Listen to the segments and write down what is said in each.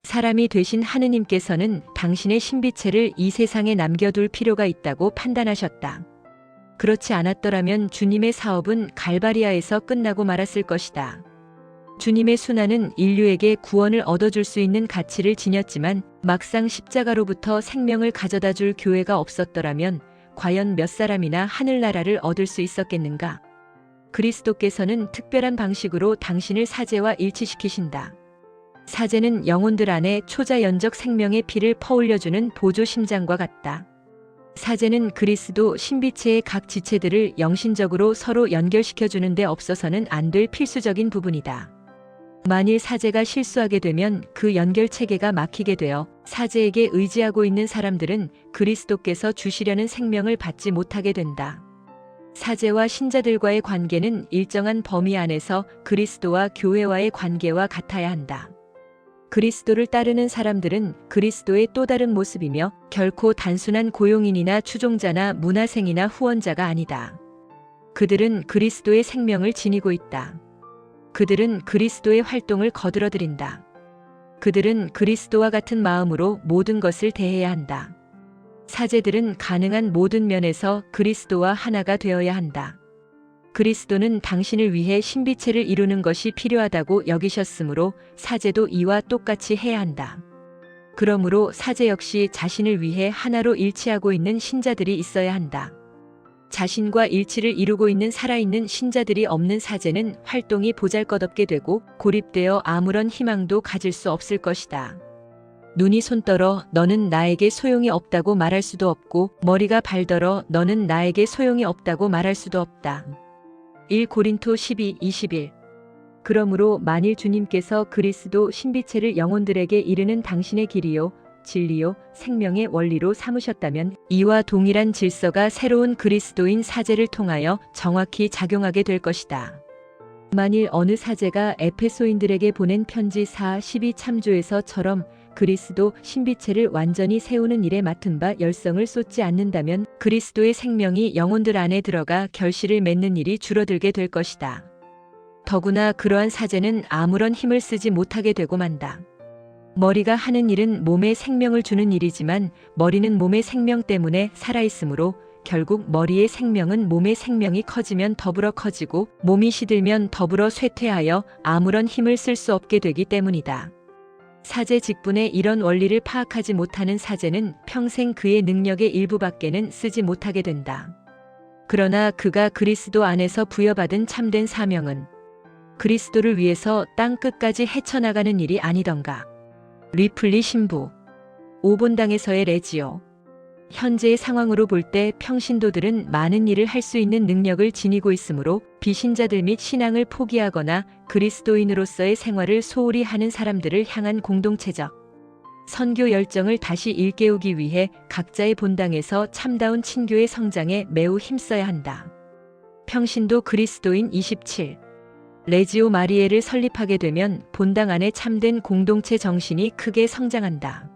사람이 되신 하느님께서는 당신의 신비체를 이 세상에 남겨둘 필요가 있다고 판단하셨다. 그렇지 않았더라면 주님의 사업은 갈바리아에서 끝나고 말았을 것이다. 주님의 순환은 인류에게 구원을 얻어줄 수 있는 가치를 지녔지만 막상 십자가로부터 생명을 가져다 줄 교회가 없었더라면 과연 몇 사람이나 하늘나라를 얻을 수 있었겠는가? 그리스도께서는 특별한 방식으로 당신을 사제와 일치시키신다. 사제는 영혼들 안에 초자연적 생명의 피를 퍼올려주는 보조 심장과 같다. 사제는 그리스도 신비체의 각 지체들을 영신적으로 서로 연결시켜주는 데 없어서는 안 될 필수적인 부분이다. 만일 사제가 실수하게 되면 그 연결 체계가 막히게 되어 사제에게 의지하고 있는 사람들은 그리스도께서 주시려는 생명을 받지 못하게 된다. 사제와 신자들과의 관계는 일정한 범위 안에서 그리스도와 교회와의 관계와 같아야 한다. 그리스도를 따르는 사람들은 그리스도의 또 다른 모습이며 결코 단순한 고용인이나 추종자나 문화생이나 후원자가 아니다. 그들은 그리스도의 생명을 지니고 있다. 그들은 그리스도의 활동을 거들어들인다. 그들은 그리스도와 같은 마음으로 모든 것을 대해야 한다. 사제들은 가능한 모든 면에서 그리스도와 하나가 되어야 한다. 그리스도는 당신을 위해 신비체를 이루는 것이 필요하다고 여기셨으므로 사제도 이와 똑같이 해야 한다. 그러므로 사제 역시 자신을 위해 하나로 일치하고 있는 신자들이 있어야 한다. 자신과 일치를 이루고 있는 살아있는 신자들이 없는 사제는 활동이 보잘것없게 되고 고립되어 아무런 희망도 가질 수 없을 것이다. 눈이 손떨어 너는 나에게 소용이 없다고 말할 수도 없고 머리가 발더러 너는 나에게 소용이 없다고 말할 수도 없다. 1 고린토 12:21. 그러므로 만일 주님께서 그리스도 신비체를 영혼들에게 이르는 당신의 길이요 진리요 생명의 원리로 삼으셨다면 이와 동일한 질서가 새로운 그리스도인 사제를 통하여 정확히 작용하게 될 것이다. 만일 어느 사제가 에페소인들에게 보낸 편지 4:12 참조에서처럼 그리스도 신비체를 완전히 세우는 일에 맡은 바 열성을 쏟지 않는다면 그리스도의 생명이 영혼들 안에 들어가 결실을 맺는 일이 줄어들게 될 것이다. 더구나 그러한 사제는 아무런 힘을 쓰지 못하게 되고 만다. 머리가 하는 일은 몸에 생명을 주는 일이지만 머리는 몸의 생명 때문에 살아있으므로 결국 머리의 생명은 몸의 생명이 커지면 더불어 커지고 몸이 시들면 더불어 쇠퇴하여 아무런 힘을 쓸 수 없게 되기 때문이다. 사제 직분의 이런 원리를 파악하지 못하는 사제는 평생 그의 능력의 일부밖에는 쓰지 못하게 된다. 그러나 그가 그리스도 안에서 부여받은 참된 사명은 그리스도를 위해서 땅 끝까지 헤쳐나가는 일이 아니던가. 리플리 신부 5본당에서의 레지오. 현재의 상황으로 볼 때 평신도들은 많은 일을 할 수 있는 능력을 지니고 있으므로 비신자들 및 신앙을 포기하거나 그리스도인으로서의 생활을 소홀히 하는 사람들을 향한 공동체적 선교 열정을 다시 일깨우기 위해 각자의 본당에서 참다운 친교의 성장에 매우 힘써야 한다. 평신도 그리스도인 27. 레지오 마리에를 설립하게 되면 본당 안에 참된 공동체 정신이 크게 성장한다.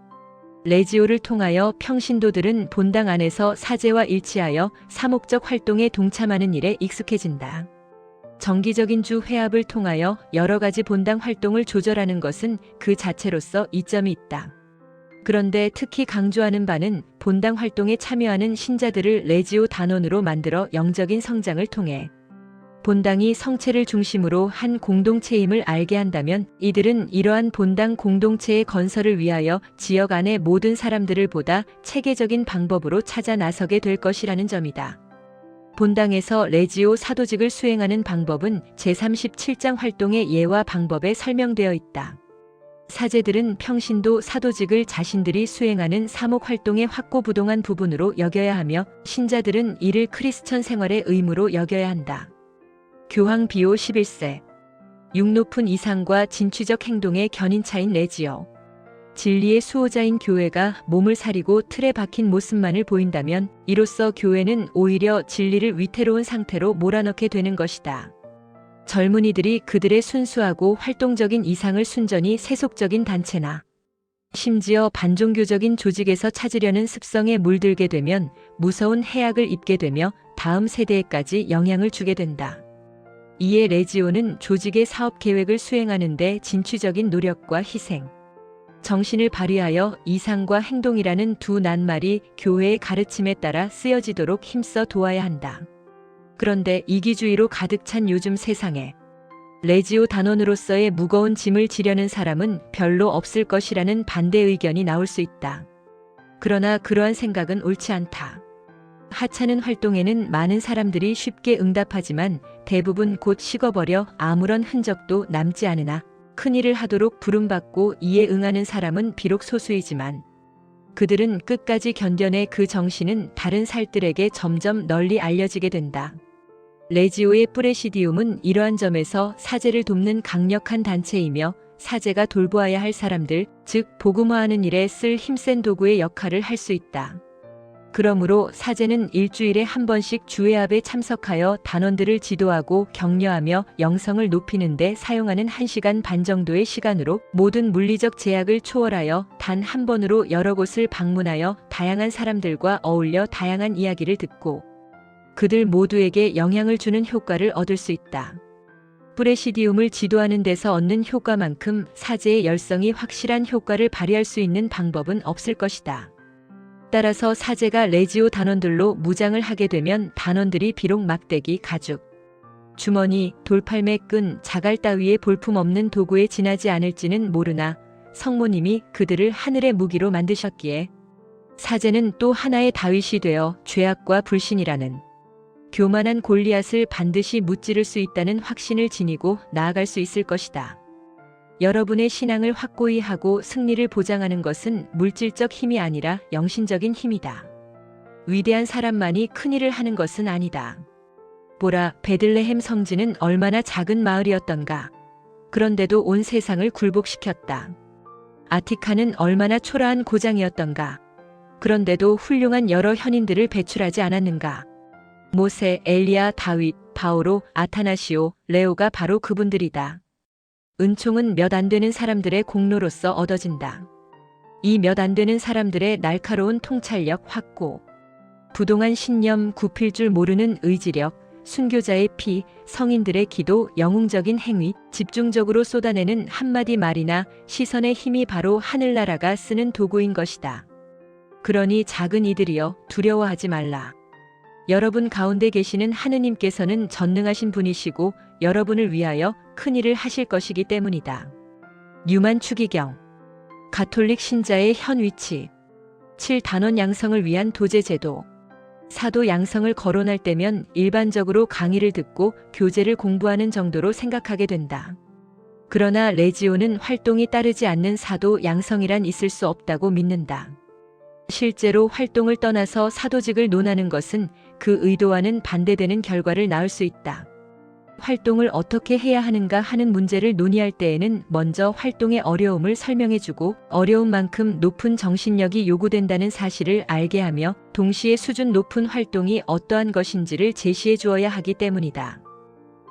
레지오를 통하여 평신도들은 본당 안에서 사제와 일치하여 사목적 활동에 동참하는 일에 익숙해진다. 정기적인 주 회합을 통하여 여러 가지 본당 활동을 조절하는 것은 그 자체로서 이점이 있다. 그런데 특히 강조하는 바는 본당 활동에 참여하는 신자들을 레지오 단원으로 만들어 영적인 성장을 통해 본당이 성체를 중심으로 한 공동체임을 알게 한다면 이들은 이러한 본당 공동체의 건설을 위하여 지역 안의 모든 사람들을 보다 체계적인 방법으로 찾아 나서게 될 것이라는 점이다. 본당에서 레지오 사도직을 수행하는 방법은 제37장 활동의 예와 방법에 설명되어 있다. 사제들은 평신도 사도직을 자신들이 수행하는 사목 활동의 확고부동한 부분으로 여겨야 하며 신자들은 이를 크리스천 생활의 의무로 여겨야 한다. 교황 비오 11세. 육높은 이상과 진취적 행동의 견인차인 레지오. 진리의 수호자인 교회가 몸을 사리고 틀에 박힌 모습만을 보인다면 이로써 교회는 오히려 진리를 위태로운 상태로 몰아넣게 되는 것이다. 젊은이들이 그들의 순수하고 활동적인 이상을 순전히 세속적인 단체나 심지어 반종교적인 조직에서 찾으려는 습성에 물들게 되면 무서운 해악을 입게 되며 다음 세대에까지 영향을 주게 된다. 이에 레지오는 조직의 사업 계획을 수행하는 데 진취적인 노력과 희생, 정신을 발휘하여 이상과 행동이라는 두 낱말이 교회의 가르침에 따라 쓰여지도록 힘써 도와야 한다. 그런데 이기주의로 가득 찬 요즘 세상에 레지오 단원으로서의 무거운 짐을 지려는 사람은 별로 없을 것이라는 반대 의견이 나올 수 있다. 그러나 그러한 생각은 옳지 않다. 하찮은 활동에는 많은 사람들이 쉽게 응답하지만 대부분 곧 식어버려 아무런 흔적도 남지 않으나 큰일을 하도록 부름받고 이에 응하는 사람은 비록 소수이지만 그들은 끝까지 견뎌내 그 정신은 다른 살들에게 점점 널리 알려지게 된다. 레지오의 프레시디움은 이러한 점에서 사제를 돕는 강력한 단체이며 사제가 돌보아야 할 사람들, 즉 복음화하는 일에 쓸 힘센 도구의 역할을 할 수 있다. 그러므로 사제는 일주일에 한 번씩 주회합에 참석하여 단원들을 지도하고 격려하며 영성을 높이는 데 사용하는 1시간 반 정도의 시간으로 모든 물리적 제약을 초월하여 단 한 번으로 여러 곳을 방문하여 다양한 사람들과 어울려 다양한 이야기를 듣고 그들 모두에게 영향을 주는 효과를 얻을 수 있다. 프레시디움을 지도하는 데서 얻는 효과만큼 사제의 열성이 확실한 효과를 발휘할 수 있는 방법은 없을 것이다. 따라서 사제가 레지오 단원들로 무장을 하게 되면 단원들이 비록 막대기, 가죽, 주머니, 돌팔매, 끈, 자갈 따위의 볼품없는 도구에 지나지 않을지는 모르나 성모님이 그들을 하늘의 무기로 만드셨기에 사제는 또 하나의 다윗이 되어 죄악과 불신이라는 교만한 골리앗을 반드시 무찌를 수 있다는 확신을 지니고 나아갈 수 있을 것이다. 여러분의 신앙을 확고히 하고 승리를 보장하는 것은 물질적 힘이 아니라 영신적인 힘이다. 위대한 사람만이 큰일을 하는 것은 아니다. 보라, 베들레헴 성지는 얼마나 작은 마을이었던가. 그런데도 온 세상을 굴복시켰다. 아티카는 얼마나 초라한 고장이었던가. 그런데도 훌륭한 여러 현인들을 배출하지 않았는가. 모세, 엘리야, 다윗, 바오로, 아타나시오, 레오가 바로 그분들이다. 은총은 몇 안 되는 사람들의 공로로서 얻어진다. 이 몇 안 되는 사람들의 날카로운 통찰력 확고, 부동한 신념, 굽힐 줄 모르는 의지력, 순교자의 피, 성인들의 기도, 영웅적인 행위, 집중적으로 쏟아내는 한마디 말이나 시선의 힘이 바로 하늘나라가 쓰는 도구인 것이다. 그러니 작은 이들이여 두려워하지 말라. 여러분 가운데 계시는 하느님께서는 전능하신 분이시고 여러분을 위하여 큰일을 하실 것이기 때문이다. 뉴만 추기경. 가톨릭 신자의 현 위치. 7. 단원 양성을 위한 도제 제도. 사도 양성을 거론할 때면 일반적으로 강의를 듣고 교제를 공부하는 정도로 생각하게 된다. 그러나 레지오는 활동이 따르지 않는 사도 양성이란 있을 수 없다고 믿는다. 실제로 활동을 떠나서 사도직을 논하는 것은 그 의도와는 반대되는 결과를 낳을 수 있다. 활동을 어떻게 해야 하는가 하는 문제를 논의할 때에는 먼저 활동의 어려움을 설명해주고 어려움만큼 높은 정신력이 요구된다는 사실을 알게 하며 동시에 수준 높은 활동이 어떠한 것인지를 제시해 주어야 하기 때문이다.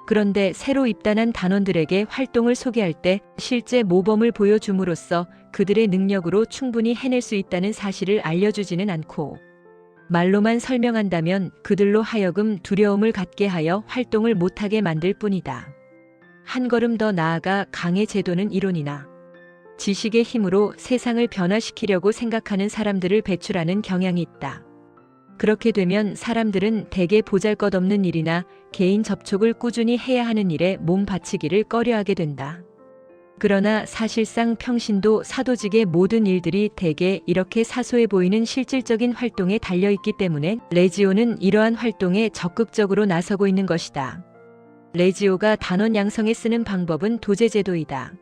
그런데 새로 입단한 단원들에게 활동을 소개할 때 실제 모범을 보여줌으로써 그들의 능력으로 충분히 해낼 수 있다는 사실을 알려주지는 않고 말로만 설명한다면 그들로 하여금 두려움을 갖게 하여 활동을 못하게 만들 뿐이다. 한 걸음 더 나아가 강의 제도는 이론이나 지식의 힘으로 세상을 변화시키려고 생각하는 사람들을 배출하는 경향이 있다. 그렇게 되면 사람들은 대개 보잘것없는 일이나 개인 접촉을 꾸준히 해야 하는 일에 몸 바치기를 꺼려하게 된다. 그러나 사실상 평신도 사도직의 모든 일들이 대개 이렇게 사소해 보이는 실질적인 활동에 달려있기 때문에 레지오는 이러한 활동에 적극적으로 나서고 있는 것이다. 레지오가 단원 양성에 쓰는 방법은 도제제도이다.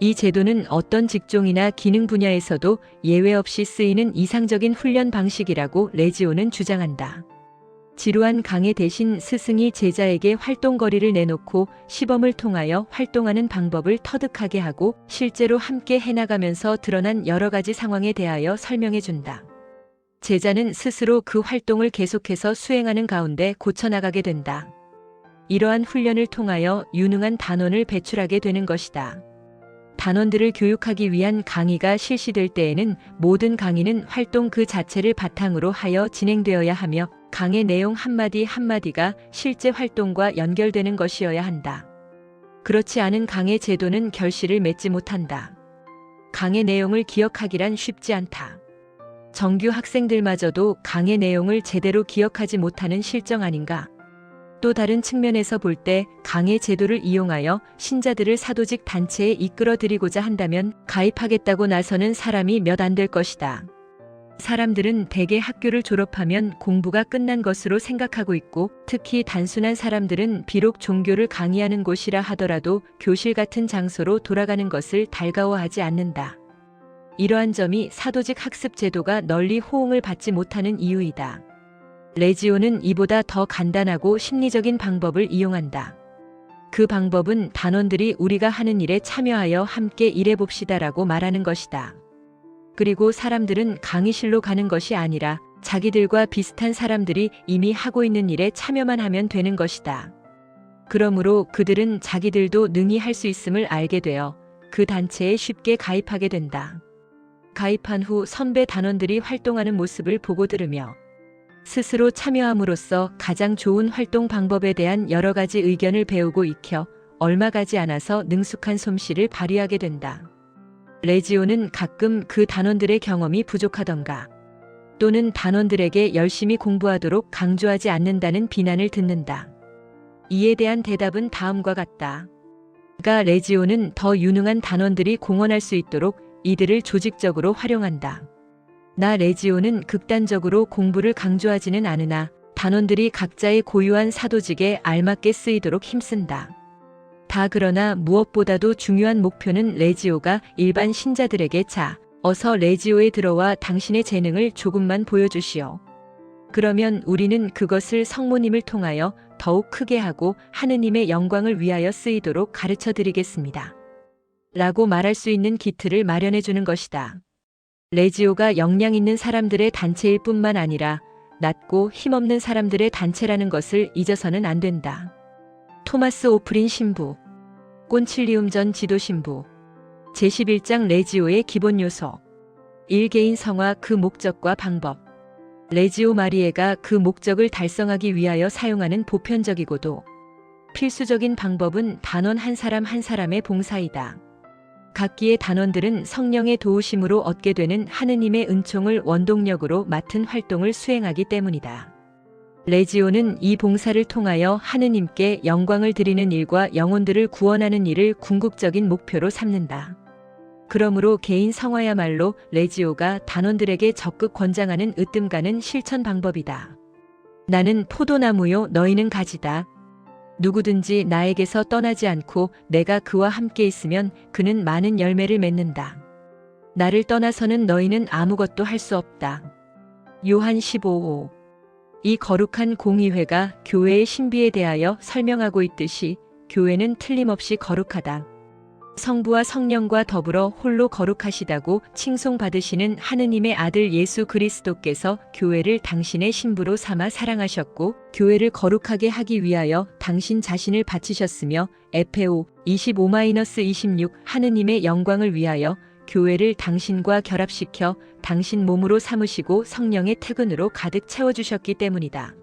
이 제도는 어떤 직종이나 기능 분야에서도 예외 없이 쓰이는 이상적인 훈련 방식이라고 레지오는 주장한다. 지루한 강의 대신 스승이 제자에게 활동거리를 내놓고 시범을 통하여 활동하는 방법을 터득하게 하고 실제로 함께 해나가면서 드러난 여러 가지 상황에 대하여 설명해준다. 제자는 스스로 그 활동을 계속해서 수행하는 가운데 고쳐나가게 된다. 이러한 훈련을 통하여 유능한 단원을 배출하게 되는 것이다. 단원들을 교육하기 위한 강의가 실시될 때에는 모든 강의는 활동 그 자체를 바탕으로 하여 진행되어야 하며 강의 내용 한마디 한마디가 실제 활동과 연결되는 것이어야 한다. 그렇지 않은 강의 제도는 결실을 맺지 못한다. 강의 내용을 기억하기란 쉽지 않다. 정규 학생들마저도 강의 내용을 제대로 기억하지 못하는 실정 아닌가? 또 다른 측면에서 볼 때 강의 제도를 이용하여 신자들을 사도직 단체에 이끌어들이고자 한다면 가입하겠다고 나서는 사람이 몇 안 될 것이다. 사람들은 대개 학교를 졸업하면 공부가 끝난 것으로 생각하고 있고, 특히 단순한 사람들은 비록 종교를 강의하는 곳이라 하더라도 교실 같은 장소로 돌아가는 것을 달가워하지 않는다. 이러한 점이 사도직 학습 제도가 널리 호응을 받지 못하는 이유이다. 레지오는 이보다 더 간단하고 심리적인 방법을 이용한다. 그 방법은 단원들이 우리가 하는 일에 참여하여 함께 일해봅시다라고 말하는 것이다. 그리고 사람들은 강의실로 가는 것이 아니라 자기들과 비슷한 사람들이 이미 하고 있는 일에 참여만 하면 되는 것이다. 그러므로 그들은 자기들도 능히 할 수 있음을 알게 되어 그 단체에 쉽게 가입하게 된다. 가입한 후 선배 단원들이 활동하는 모습을 보고 들으며 스스로 참여함으로써 가장 좋은 활동 방법에 대한 여러 가지 의견을 배우고 익혀 얼마 가지 않아서 능숙한 솜씨를 발휘하게 된다. 레지오는 가끔 그 단원들의 경험이 부족하던가 또는 단원들에게 열심히 공부하도록 강조하지 않는다는 비난을 듣는다. 이에 대한 대답은 다음과 같다. 그가 레지오는 더 유능한 단원들이 공헌할 수 있도록 이들을 조직적으로 활용한다. 나 레지오는 극단적으로 공부를 강조하지는 않으나 단원들이 각자의 고유한 사도직에 알맞게 쓰이도록 힘쓴다. 다 그러나 무엇보다도 중요한 목표는 레지오가 일반 신자들에게 자, 어서 레지오에 들어와 당신의 재능을 조금만 보여주시오. 그러면 우리는 그것을 성모님을 통하여 더욱 크게 하고 하느님의 영광을 위하여 쓰이도록 가르쳐 드리겠습니다. 라고 말할 수 있는 기틀을 마련해 주는 것이다. 레지오가 역량 있는 사람들의 단체일 뿐만 아니라 낮고 힘없는 사람들의 단체라는 것을 잊어서는 안 된다. 토마스 오프린 신부, 꼰칠리움 전 지도 신부, 제11장 레지오의 기본 요소, 1개인 성화 그 목적과 방법. 레지오 마리에가 그 목적을 달성하기 위하여 사용하는 보편적이고도 필수적인 방법은 단원 한 사람 한 사람의 봉사이다. 각기의 단원들은 성령의 도우심으로 얻게 되는 하느님의 은총을 원동력으로 맡은 활동을 수행하기 때문이다. 레지오는 이 봉사를 통하여 하느님께 영광을 드리는 일과 영혼들을 구원하는 일을 궁극적인 목표로 삼는다. 그러므로 개인 성화야말로 레지오가 단원들에게 적극 권장하는 으뜸가는 실천 방법이다. 나는 포도나무요 너희는 가지다. 누구든지 나에게서 떠나지 않고 내가 그와 함께 있으면 그는 많은 열매를 맺는다. 나를 떠나서는 너희는 아무것도 할 수 없다. 요한 15호. 이 거룩한 공의회가 교회의 신비에 대하여 설명하고 있듯이 교회는 틀림없이 거룩하다. 성부와 성령과 더불어 홀로 거룩하시다고 칭송받으시는 하느님의 아들 예수 그리스도께서 교회를 당신의 신부로 삼아 사랑하셨고 교회를 거룩하게 하기 위하여 당신 자신을 바치셨으며 에페오 25-26 하느님의 영광을 위하여 교회를 당신과 결합시켜 당신 몸으로 삼으시고 성령의 태근으로 가득 채워주셨기 때문이다.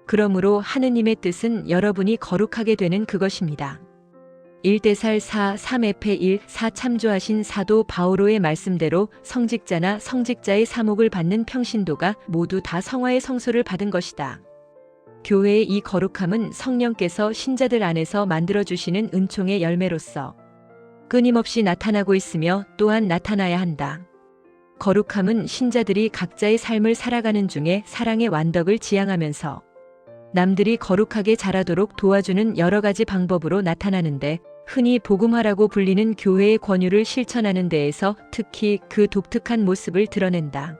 그러므로 하느님의 뜻은 여러분이 거룩하게 되는 그것입니다. 1데살 4, 3에페 1, 4 참조하신 사도 바오로의 말씀대로 성직자나 성직자의 사목을 받는 평신도가 모두 다 성화의 성소를 받은 것이다. 교회의 이 거룩함은 성령께서 신자들 안에서 만들어주시는 은총의 열매로서 끊임없이 나타나고 있으며 또한 나타나야 한다. 거룩함은 신자들이 각자의 삶을 살아가는 중에 사랑의 완덕을 지향하면서 남들이 거룩하게 자라도록 도와주는 여러 가지 방법으로 나타나는데 흔히 복음화라고 불리는 교회의 권유를 실천하는 데에서 특히 그 독특한 모습을 드러낸다.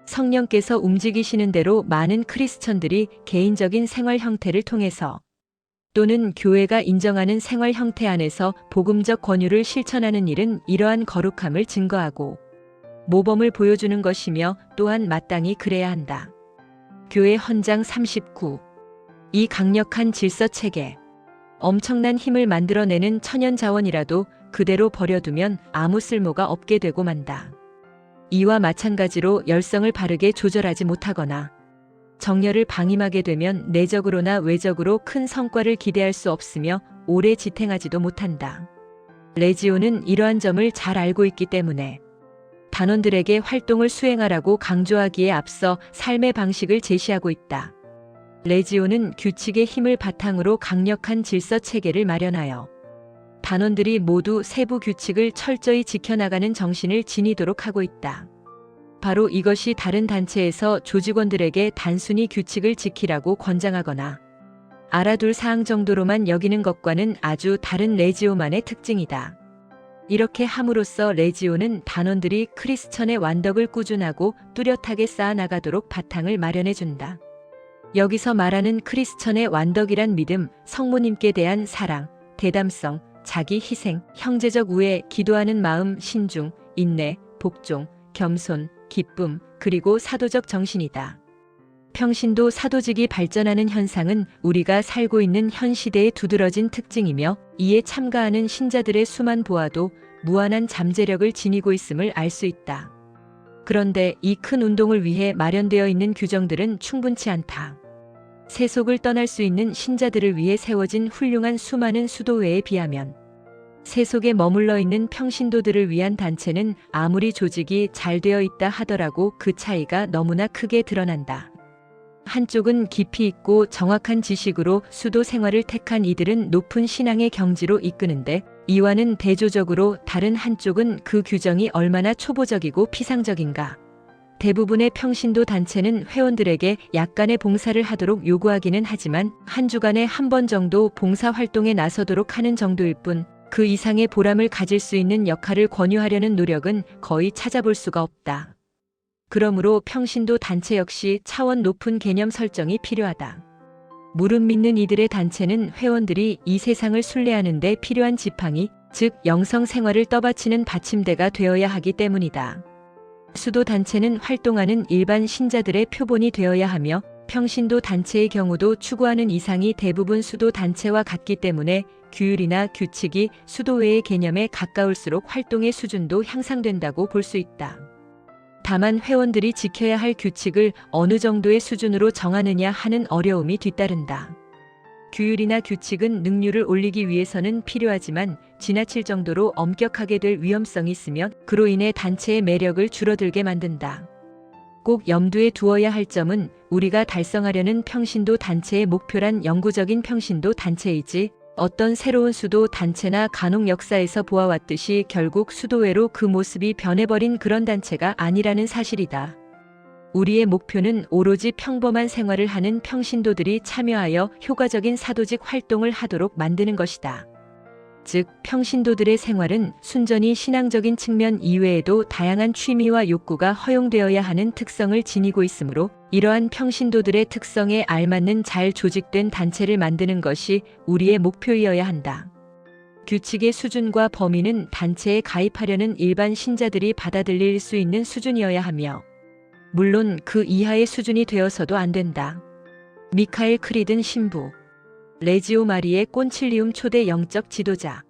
성령께서 움직이시는 대로 많은 크리스천들이 개인적인 생활 형태를 통해서 또는 교회가 인정하는 생활 형태 안에서 복음적 권유를 실천하는 일은 이러한 거룩함을 증거하고 모범을 보여주는 것이며 또한 마땅히 그래야 한다. 교회 헌장 39. 이 강력한 질서 체계, 엄청난 힘을 만들어내는 천연 자원이라도 그대로 버려두면 아무 쓸모가 없게 되고 만다. 이와 마찬가지로 열성을 바르게 조절하지 못하거나 정열을 방임하게 되면 내적으로나 외적으로 큰 성과를 기대할 수 없으며 오래 지탱하지도 못한다. 레지오는 이러한 점을 잘 알고 있기 때문에 단원들에게 활동을 수행하라고 강조하기에 앞서 삶의 방식을 제시하고 있다. 레지오는 규칙의 힘을 바탕으로 강력한 질서 체계를 마련하여 단원들이 모두 세부 규칙을 철저히 지켜나가는 정신을 지니도록 하고 있다. 바로 이것이 다른 단체에서 조직원들에게 단순히 규칙을 지키라고 권장하거나 알아둘 사항 정도로만 여기는 것과는 아주 다른 레지오만의 특징이다. 이렇게 함으로써 레지오는 단원들이 크리스천의 완덕을 꾸준하고 뚜렷하게 쌓아나가도록 바탕을 마련해준다. 여기서 말하는 크리스천의 완덕이란 믿음, 성모님께 대한 사랑, 대담성, 자기 희생, 형제적 우애, 기도하는 마음, 신중, 인내, 복종, 겸손, 기쁨, 그리고 사도적 정신이다. 평신도 사도직이 발전하는 현상은 우리가 살고 있는 현 시대의 두드러진 특징이며 이에 참가하는 신자들의 수만 보아도 무한한 잠재력을 지니고 있음을 알 수 있다. 그런데 이 큰 운동을 위해 마련되어 있는 규정들은 충분치 않다. 세속을 떠날 수 있는 신자들을 위해 세워진 훌륭한 수많은 수도회에 비하면 세속에 머물러 있는 평신도들을 위한 단체는 아무리 조직이 잘 되어 있다 하더라도 그 차이가 너무나 크게 드러난다. 한쪽은 깊이 있고 정확한 지식으로 수도 생활을 택한 이들은 높은 신앙의 경지로 이끄는데 이와는 대조적으로 다른 한쪽은 그 규정이 얼마나 초보적이고 피상적인가. 대부분의 평신도 단체는 회원들에게 약간의 봉사를 하도록 요구하기는 하지만 한 주간에 한 번 정도 봉사 활동에 나서도록 하는 정도일 뿐 그 이상의 보람을 가질 수 있는 역할을 권유하려는 노력은 거의 찾아볼 수가 없다. 그러므로 평신도 단체 역시 차원 높은 개념 설정이 필요하다. 무릎 믿는 이들의 단체는 회원들이 이 세상을 순례하는 데 필요한 지팡이, 즉 영성 생활을 떠받치는 받침대가 되어야 하기 때문이다. 수도 단체는 활동하는 일반 신자들의 표본이 되어야 하며 평신도 단체의 경우도 추구하는 이상이 대부분 수도 단체와 같기 때문에 규율이나 규칙이 수도회의 개념에 가까울수록 활동의 수준도 향상된다고 볼 수 있다. 다만 회원들이 지켜야 할 규칙을 어느 정도의 수준으로 정하느냐 하는 어려움이 뒤따른다. 규율이나 규칙은 능률을 올리기 위해서는 필요하지만 지나칠 정도로 엄격하게 될 위험성이 있으며 그로 인해 단체의 매력을 줄어들게 만든다. 꼭 염두에 두어야 할 점은 우리가 달성하려는 평신도 단체의 목표란 영구적인 평신도 단체이지 어떤 새로운 수도 단체나 간혹 역사에서 보아왔듯이 결국 수도회로 그 모습이 변해버린 그런 단체가 아니라는 사실이다. 우리의 목표는 오로지 평범한 생활을 하는 평신도들이 참여하여 효과적인 사도직 활동을 하도록 만드는 것이다. 즉, 평신도들의 생활은 순전히 신앙적인 측면 이외에도 다양한 취미와 욕구가 허용되어야 하는 특성을 지니고 있으므로 이러한 평신도들의 특성에 알맞는 잘 조직된 단체를 만드는 것이 우리의 목표이어야 한다. 규칙의 수준과 범위는 단체에 가입하려는 일반 신자들이 받아들일 수 있는 수준이어야 하며 물론 그 이하의 수준이 되어서도 안 된다. 미카엘 크리든 신부, 레지오 마리의 꼰칠리움 초대 영적 지도자.